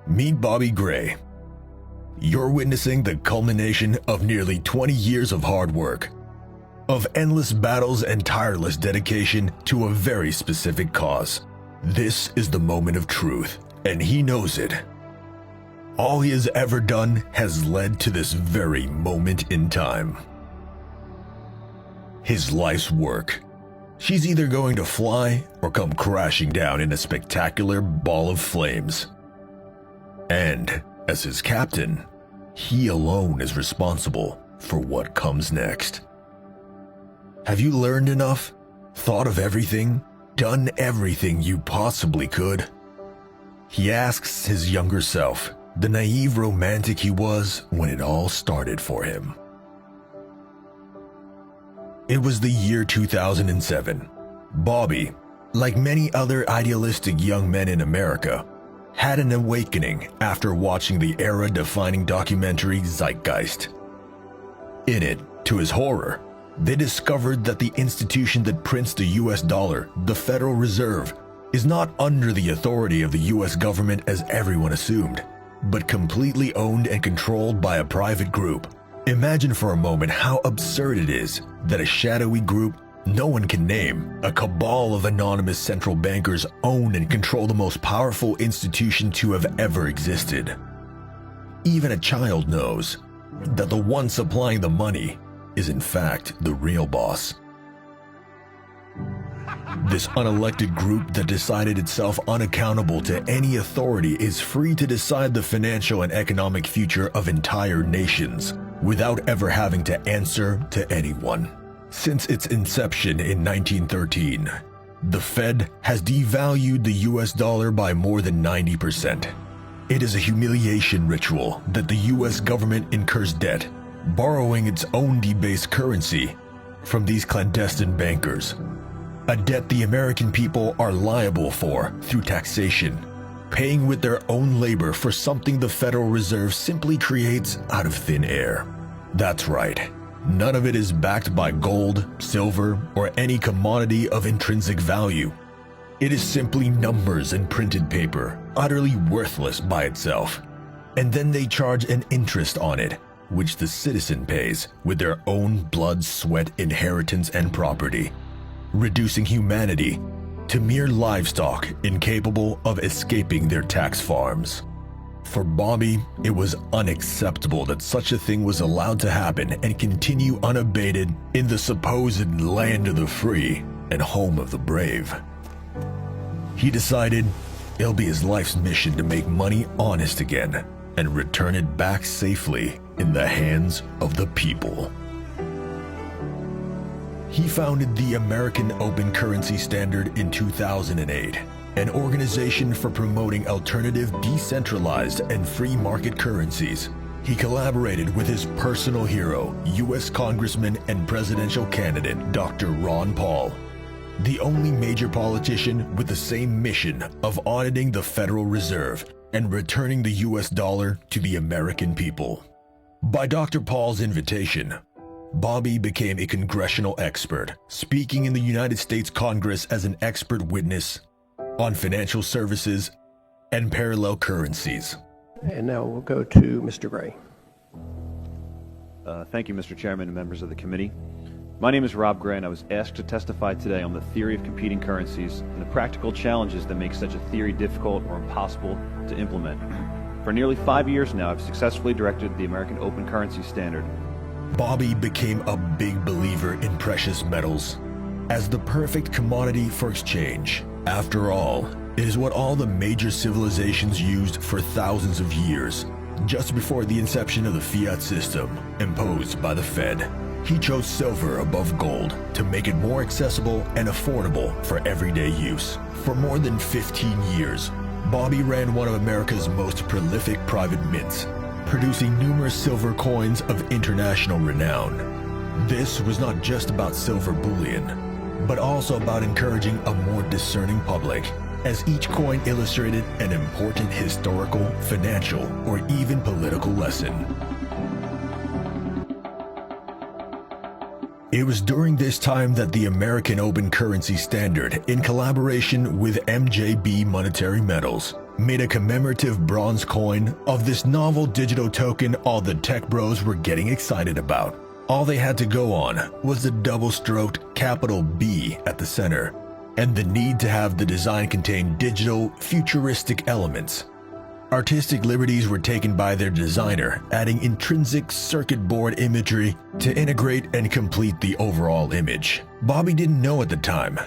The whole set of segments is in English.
Meet Bobby Gray. You're witnessing the culmination of nearly 20 years of hard work, of endless battles and tireless dedication to a very specific cause. This is the moment of truth, and he knows it. All he has ever done has led to this very moment in time. His life's work. She's either going to fly or come crashing down in a spectacular ball of flames. And, as his captain, he alone is responsible for what comes next. Have you learned enough? Thought of everything? Done everything you possibly could? He asks his younger self, the naive romantic he was when it all started for him. It was the year 2007. Bobby, like many other idealistic young men in America, had an awakening after watching the era-defining documentary Zeitgeist. In it, to his horror, they discovered that the institution that prints the US dollar, the Federal Reserve, is not under the authority of the US government as everyone assumed, but completely owned and controlled by a private group. Imagine for a moment how absurd it is that a shadowy group no one can name, a cabal of anonymous central bankers own and control the most powerful institution to have ever existed. Even a child knows that the one supplying the money is in fact the real boss. This unelected group that decided itself unaccountable to any authority is free to decide the financial and economic future of entire nations without ever having to answer to anyone. Since its inception in 1913, the Fed has devalued the US dollar by more than 90%. It is a humiliation ritual that the US government incurs debt, borrowing its own debased currency from these clandestine bankers. A debt the American people are liable for through taxation, paying with their own labor for something the Federal Reserve simply creates out of thin air. That's right. None of it is backed by gold, silver, or any commodity of intrinsic value. It is simply numbers and printed paper, utterly worthless by itself. And then they charge an interest on it, which the citizen pays with their own blood, sweat, inheritance, and property, reducing humanity to mere livestock incapable of escaping their tax farms. For Bobby, it was unacceptable that such a thing was allowed to happen and continue unabated in the supposed land of the free and home of the brave. He decided it'll be his life's mission to make money honest again and return it back safely in the hands of the people. He founded the American Open Currency Standard in 2008, an organization for promoting alternative, decentralized, and free market currencies. He collaborated with his personal hero, U.S. Congressman and presidential candidate Dr. Ron Paul, the only major politician with the same mission of auditing the Federal Reserve and returning the U.S. dollar to the American people. By Dr. Paul's invitation, Bobby became a congressional expert, speaking in the United States Congress as an expert witness on financial services and parallel currencies. And now we'll go to Mr. Gray. Thank you, Mr. Chairman and members of the committee. My name is Rob Gray, and I was asked to testify today on the theory of competing currencies and the practical challenges that make such a theory difficult or impossible to implement. For nearly 5 years now, I've successfully directed the American Open Currency Standard. Bobby became a big believer in precious metals as the perfect commodity for exchange. After all, it is what all the major civilizations used for thousands of years, just before the inception of the fiat system imposed by the Fed. He chose silver above gold to make it more accessible and affordable for everyday use. For more than 15 years, Bobby ran one of America's most prolific private mints, producing numerous silver coins of international renown. This was not just about silver bullion, but also about encouraging a more discerning public, as each coin illustrated an important historical, financial, or even political lesson. It was during this time that the American Open Currency Standard, in collaboration with MJB Monetary Metals, made a commemorative bronze coin of this novel digital token all the tech bros were getting excited about. All they had to go on was the double-stroked capital B at the center, and the need to have the design contain digital, futuristic elements. Artistic liberties were taken by their designer, adding intrinsic circuit board imagery to integrate and complete the overall image. Bobby didn't know at the time,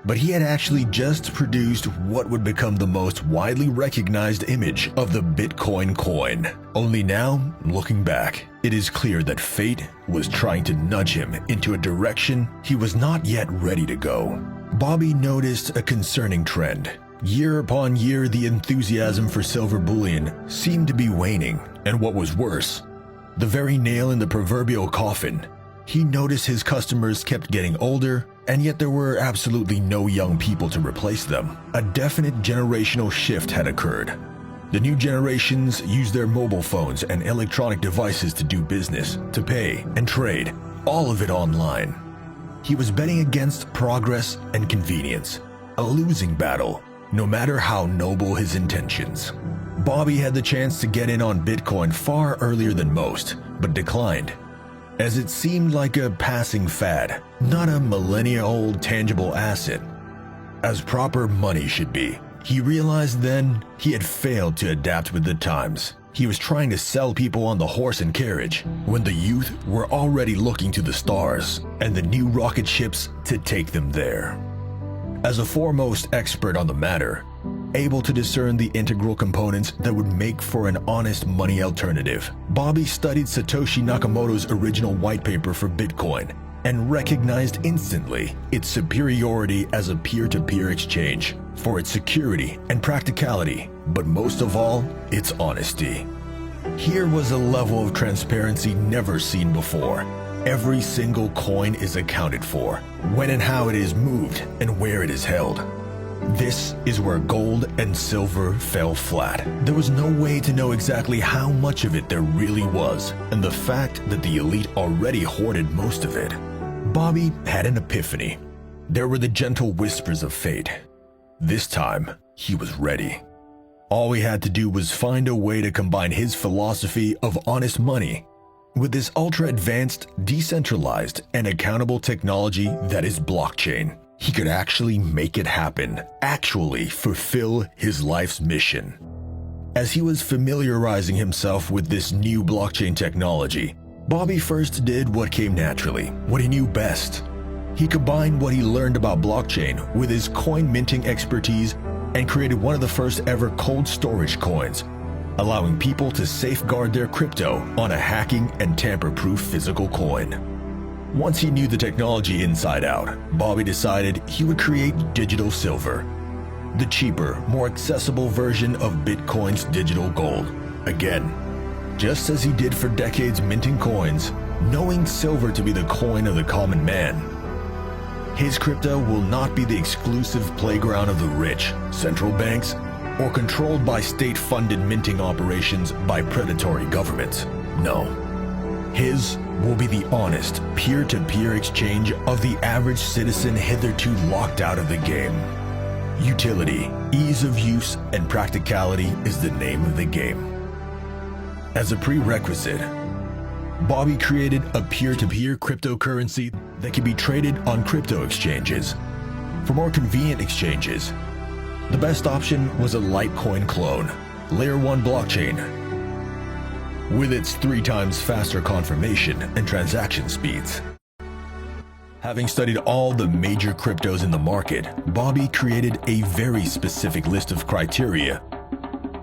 but he had actually just produced what would become the most widely recognized image of the Bitcoin coin. Only now, looking back, it is clear that fate was trying to nudge him into a direction he was not yet ready to go. Bobby noticed a concerning trend. Year upon year, the enthusiasm for silver bullion seemed to be waning, and what was worse, the very nail in the proverbial coffin, he noticed his customers kept getting older, and yet there were absolutely no young people to replace them. A definite generational shift had occurred. The new generations use their mobile phones and electronic devices to do business, to pay, and trade, all of it online. He was betting against progress and convenience, a losing battle, no matter how noble his intentions. Bobby had the chance to get in on Bitcoin far earlier than most, but declined, as it seemed like a passing fad, not a millennia-old tangible asset, as proper money should be. He realized then he had failed to adapt with the times. He was trying to sell people on the horse and carriage, when the youth were already looking to the stars and the new rocket ships to take them there. As a foremost expert on the matter, able to discern the integral components that would make for an honest money alternative, Bobby studied Satoshi Nakamoto's original white paper for Bitcoin and recognized instantly its superiority as a peer-to-peer exchange for its security and practicality, but most of all, its honesty. Here was a level of transparency never seen before. Every single coin is accounted for, when and how it is moved, and where it is held. This is where gold and silver fell flat. There was no way to know exactly how much of it there really was, and the fact that the elite already hoarded most of it. Bobby had an epiphany. There were the gentle whispers of fate. This time, he was ready. All he had to do was find a way to combine his philosophy of honest money with this ultra-advanced, decentralized, and accountable technology that is blockchain. He could actually make it happen, actually fulfill his life's mission. As he was familiarizing himself with this new blockchain technology, Bobby first did what came naturally, what he knew best. He combined what he learned about blockchain with his coin minting expertise and created one of the first ever cold storage coins, allowing people to safeguard their crypto on a hacking and tamper-proof physical coin. Once he knew the technology inside out, Bobby decided he would create digital silver, the cheaper, more accessible version of Bitcoin's digital gold. Again, just as he did for decades minting coins, knowing silver to be the coin of the common man. His crypto will not be the exclusive playground of the rich, central banks, or controlled by state-funded minting operations by predatory governments. No. His will be the honest, peer-to-peer exchange of the average citizen hitherto locked out of the game. Utility, ease of use, and practicality is the name of the game. As a prerequisite, Bobby created a peer-to-peer cryptocurrency that can be traded on crypto exchanges. For more convenient exchanges, the best option was a Litecoin clone, Layer 1 blockchain, with its 3 times faster confirmation and transaction speeds. Having studied all the major cryptos in the market, Bobby created a very specific list of criteria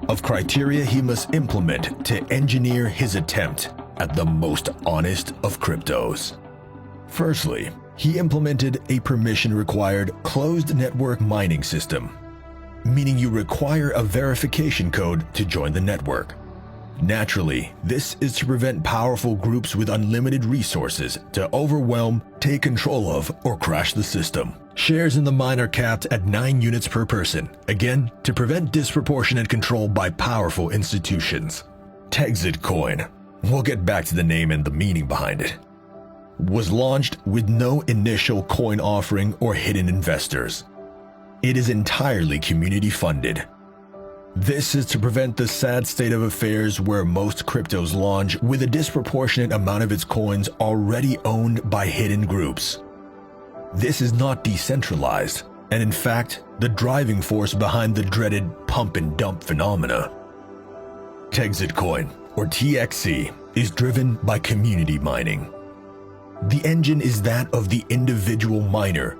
he must implement to engineer his attempt at the most honest of cryptos. Firstly, he implemented a permission-required closed network mining system, meaning you require a verification code to join the network. Naturally, this is to prevent powerful groups with unlimited resources to overwhelm, take control of, or crash the system. Shares in the mine are capped at 9 units per person, again, to prevent disproportionate control by powerful institutions. TexitCoin, we'll get back to the name and the meaning behind it, was launched with no initial coin offering or hidden investors. It is entirely community funded. This is to prevent the sad state of affairs where most cryptos launch with a disproportionate amount of its coins already owned by hidden groups. This is not decentralized, and in fact, the driving force behind the dreaded pump and dump phenomena. TexitCoin, or TXC, is driven by community mining. The engine is that of the individual miner,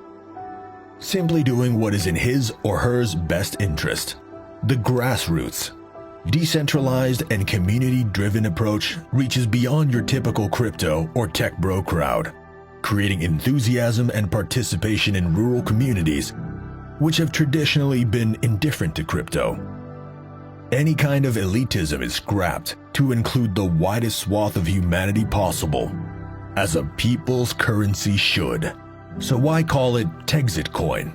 simply doing what is in his or hers best interest. The grassroots, decentralized and community-driven approach reaches beyond your typical crypto or tech bro crowd, creating enthusiasm and participation in rural communities which have traditionally been indifferent to crypto. Any kind of elitism is scrapped to include the widest swath of humanity possible, as a people's currency should. So why call it TexitCoin?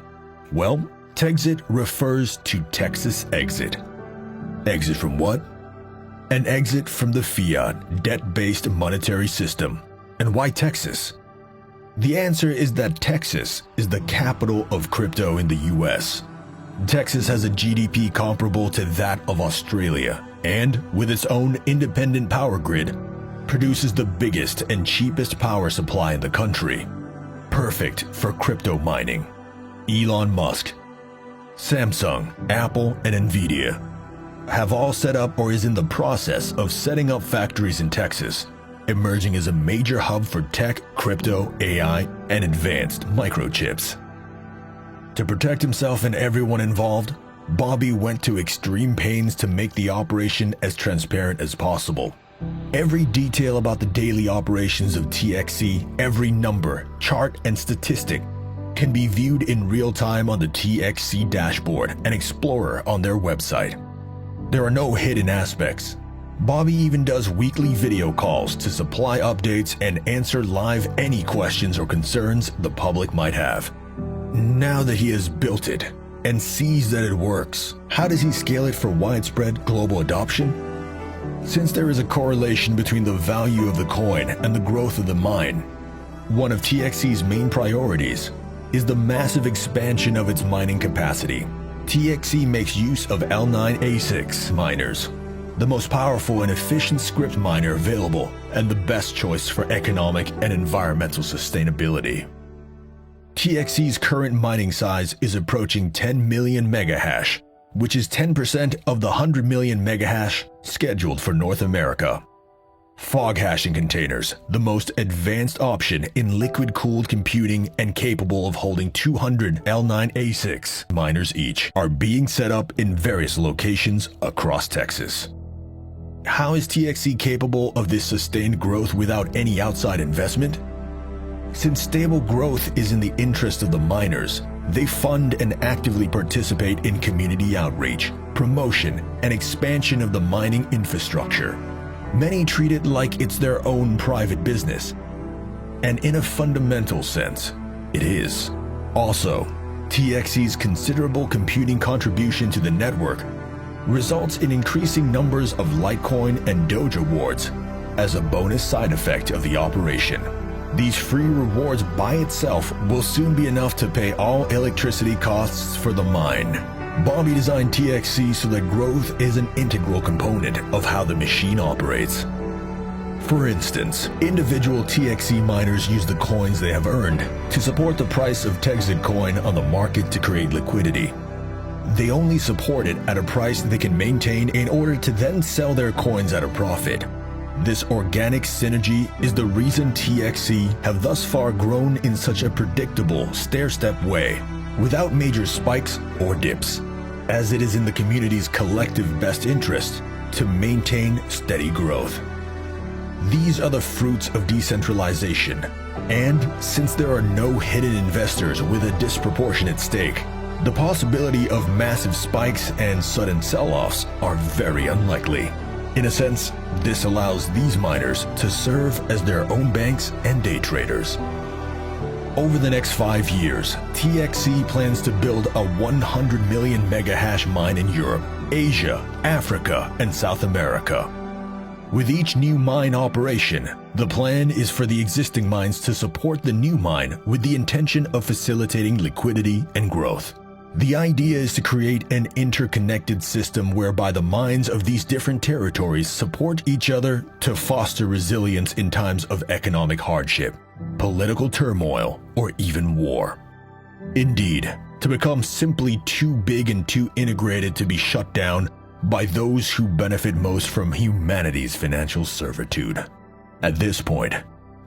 Well, Texit refers to Texas exit. Exit from what? An exit from the fiat, debt-based monetary system. And why Texas? The answer is that Texas is the capital of crypto in the US. Texas has a GDP comparable to that of Australia, and with its own independent power grid, produces the biggest and cheapest power supply in the country. Perfect for crypto mining. Elon Musk, Samsung, Apple, and Nvidia have all set up or is in the process of setting up factories in Texas, emerging as a major hub for tech, crypto, AI, and advanced microchips. To protect himself and everyone involved, Bobby went to extreme pains to make the operation as transparent as possible. Every detail about the daily operations of TXC, every number, chart, and statistic can be viewed in real time on the TXC dashboard and Explorer on their website. There are no hidden aspects. Bobby even does weekly video calls to supply updates and answer live any questions or concerns the public might have. Now that he has built it and sees that it works, how does he scale it for widespread global adoption? Since there is a correlation between the value of the coin and the growth of the mine, one of TXC's main priorities is the massive expansion of its mining capacity. TXC makes use of L9 A6 miners, the most powerful and efficient script miner available and the best choice for economic and environmental sustainability. TXC's current mining size is approaching 10 million megahash, which is 10% of the 100 million megahash scheduled for North America. Fog hashing containers, the most advanced option in liquid-cooled computing and capable of holding 200 L9 A6 miners each, are being set up in various locations across Texas. How is TXC capable of this sustained growth without any outside investment? Since stable growth is in the interest of the miners, they fund and actively participate in community outreach, promotion, and expansion of the mining infrastructure. Many treat it like it's their own private business. And in a fundamental sense, it is. Also, TXC's considerable computing contribution to the network results in increasing numbers of Litecoin and Doge awards as a bonus side effect of the operation. These free rewards by itself will soon be enough to pay all electricity costs for the mine. Bobby designed TXC so that growth is an integral component of how the machine operates. For instance, individual TXC miners use the coins they have earned to support the price of TexitCoin on the market to create liquidity. They only support it at a price they can maintain in order to then sell their coins at a profit. This organic synergy is the reason TXC have thus far grown in such a predictable, stair-step way, without major spikes or dips, as it is in the community's collective best interest to maintain steady growth. These are the fruits of decentralization, and since there are no hidden investors with a disproportionate stake, the possibility of massive spikes and sudden sell-offs are very unlikely. In a sense, this allows these miners to serve as their own banks and day traders. Over the next 5 years, TXC plans to build a 100 million megahash mine in Europe, Asia, Africa, and South America. With each new mine operation, the plan is for the existing mines to support the new mine with the intention of facilitating liquidity and growth. The idea is to create an interconnected system whereby the minds of these different territories support each other to foster resilience in times of economic hardship, political turmoil, or even war. Indeed, to become simply too big and too integrated to be shut down by those who benefit most from humanity's financial servitude. At this point,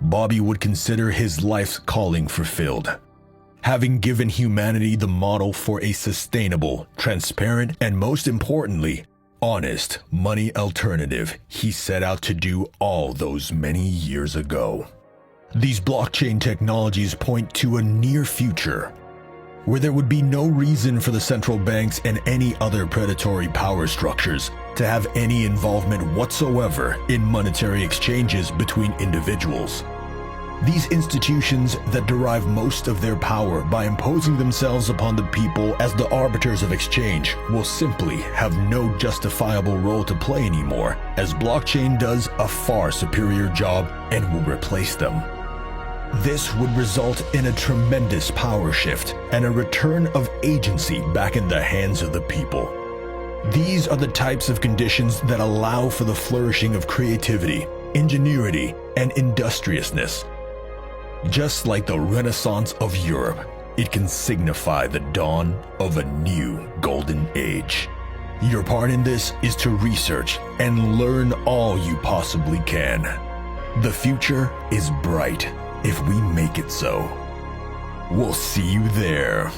Bobby would consider his life's calling fulfilled. Having given humanity the model for a sustainable, transparent, and most importantly, honest money alternative he set out to do all those many years ago. These blockchain technologies point to a near future where there would be no reason for the central banks and any other predatory power structures to have any involvement whatsoever in monetary exchanges between individuals. These institutions that derive most of their power by imposing themselves upon the people as the arbiters of exchange will simply have no justifiable role to play anymore, as blockchain does a far superior job and will replace them. This would result in a tremendous power shift and a return of agency back in the hands of the people. These are the types of conditions that allow for the flourishing of creativity, ingenuity, and industriousness. Just like the Renaissance of Europe, it can signify the dawn of a new golden age. Your part in this is to research and learn all you possibly can. The future is bright if we make it so. We'll see you there.